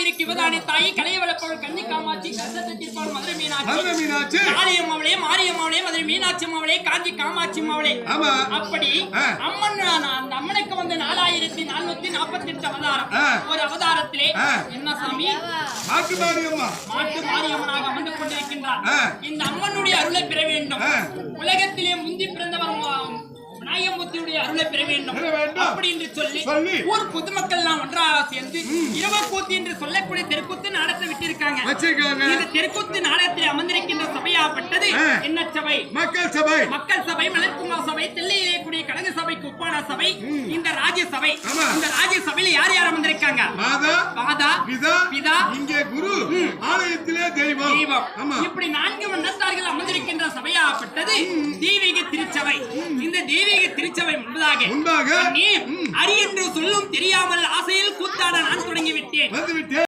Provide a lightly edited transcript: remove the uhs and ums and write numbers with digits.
இருக்கு இவதானே தாய் கலையை வளர்ப்பவள் கன்னி காமாட்சி கஷ்டத்தை தீர்ப்பவள் மதுரை மீனாட்சி காளியம் அவளே மாரியம் அவளே மதுரை மீனாட்சி அவளே காஞ்சி காமாட்சி அவளே அப்படி அம்மன் அந்த அம்மனுக்கு வந்து 4448 அவதாரம் ஒரு அவதாரத்திலே என்ன சாமி மாட்டு மாரியம்மனாக அமர்ந்து கொண்டிருக்கின்றார் இந்த அம்மனுடைய அருளை பெற வேண்டும் உலகத்திலே முந்தி பிறந்தவர் நாயம்புத்தியுடைய அருளை பெற வேண்டும் அப்படி என்று சொல்லி ஊர் பொதுமக்கள் எல்லாம் ஒன்றாக சேர்ந்து இரவக்கூத்து என்று சொல்லக்கூடிய தெருக்கூத்து நாடகத்தை விட்டிருக்காங்க. இந்த தெருக்கூத்து நாடகத்தில் அமர்ந்திருக்கின்ற சபையாப்பட்டது என்ன சபை? மக்கள் சபை மலர்குமா சபை தெல்லையிலே கூடிய கடக சபைக்கு ஒப்பான சபை இந்த ராஜ்யசபை. இந்த ராஜ்யசபையில யார் யார் அமர்ந்திருக்காங்க? மாதா பிதா இங்கே குரு ஆலயத்திலே தெய்வம். இப்படி 4 வண்ணத்தார்கள் அமர்ந்திருக்கின்ற சபையாப்பட்டது தெய்வீக திருச்சபை. இந்த தெய்வீக திருச்சபை முன்பதாக நீ அரி என்று சொல்லும் தெரியாமல் ஆசையில் கூத்தாட நான் தொடங்கி விட்டேன்.